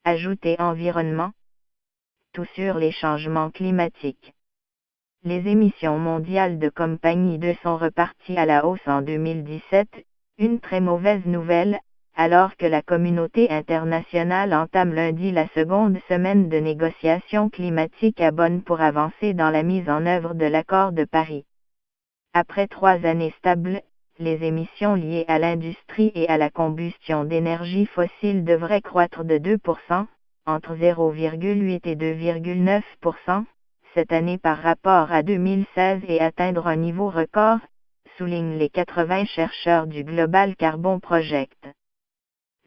ajouté Environnement. Tout sur les changements climatiques. Les émissions mondiales de compagnie 2 sont reparties à la hausse en 2017, une très mauvaise nouvelle, alors que la communauté internationale entame lundi la seconde semaine de négociations climatiques à Bonn pour avancer dans la mise en œuvre de l'accord de Paris. Après 3 années stables, les émissions liées à l'industrie et à la combustion d'énergie fossile devraient croître de 2%, entre 0,8 et 2,9%, cette année par rapport à 2016 et atteindre un niveau record, soulignent les 80 chercheurs du Global Carbon Project.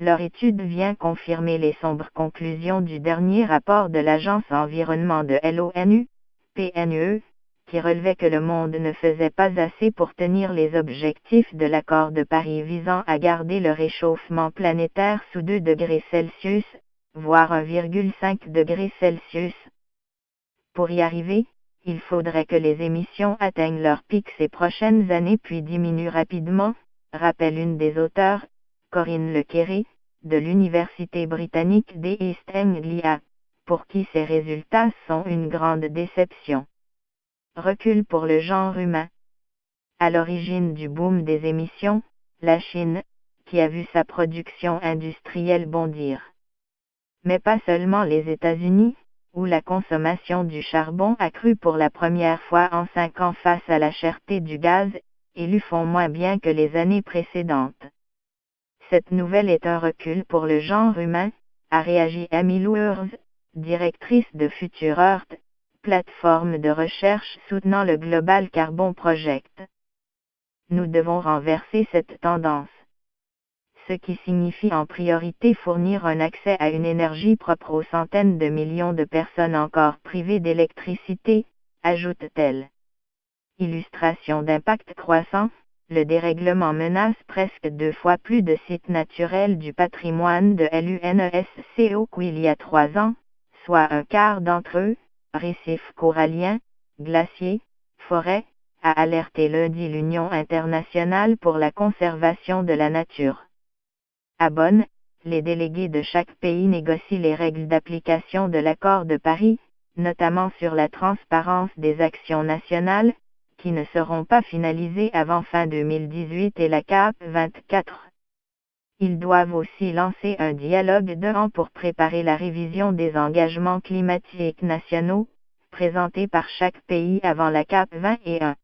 Leur étude vient confirmer les sombres conclusions du dernier rapport de l'Agence Environnement de l'ONU, PNE, qui relevait que le monde ne faisait pas assez pour tenir les objectifs de l'accord de Paris visant à garder le réchauffement planétaire sous 2 degrés Celsius, voire 1,5 degrés Celsius. Pour y arriver, il faudrait que les émissions atteignent leur pic ces prochaines années puis diminuent rapidement, rappelle une des auteurs, Corinne Le Quéré, de l'université britannique d'East Anglia, pour qui ces résultats sont une grande déception. Recul pour le genre humain. À l'origine du boom des émissions, la Chine, qui a vu sa production industrielle bondir. Mais pas seulement les États-Unis, où la consommation du charbon a cru pour la première fois en 5 ans face à la cherté du gaz, et lui font moins bien que les années précédentes. Cette nouvelle est un recul pour le genre humain, a réagi Amy Luers, directrice de Future Earth, plateforme de recherche soutenant le Global Carbon Project. Nous devons renverser cette tendance. Ce qui signifie en priorité fournir un accès à une énergie propre aux centaines de millions de personnes encore privées d'électricité, ajoute-t-elle. Illustration d'impact croissant, le dérèglement menace presque 2 fois plus de sites naturels du patrimoine de l'UNESCO qu'il y a 3 ans, soit un quart d'entre eux, récifs coralliens, glaciers, forêts, a alerté lundi l'Union internationale pour la conservation de la nature. À Bonn, les délégués de chaque pays négocient les règles d'application de l'accord de Paris, notamment sur la transparence des actions nationales, qui ne seront pas finalisées avant fin 2018 et la COP 24. Ils doivent aussi lancer un dialogue d'1 an pour préparer la révision des engagements climatiques nationaux, présentés par chaque pays avant la COP 21.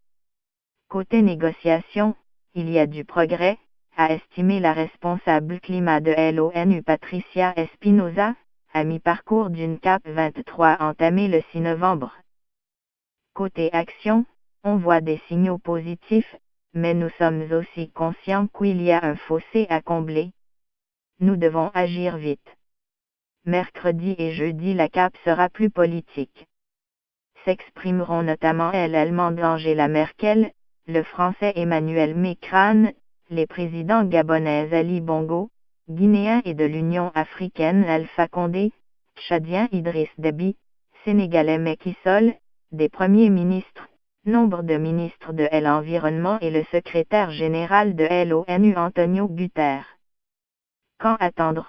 Côté négociation, il y a du progrès, a estimé la responsable climat de l'ONU Patricia Espinosa, à mi-parcours d'une COP 23 entamée le 6 novembre. Côté action, on voit des signaux positifs, mais nous sommes aussi conscients qu'il y a un fossé à combler. Nous devons agir vite. Mercredi et jeudi la COP sera plus politique. S'exprimeront notamment l'allemande Angela Merkel, le français Emmanuel Macron, les présidents gabonais Ali Bongo, guinéens et de l'Union africaine Alpha Condé, tchadien Idriss Déby, sénégalais Macky Sall, des premiers ministres, nombre de ministres de l'Environnement et le secrétaire général de l'ONU Antonio Guterres. Quand attendre?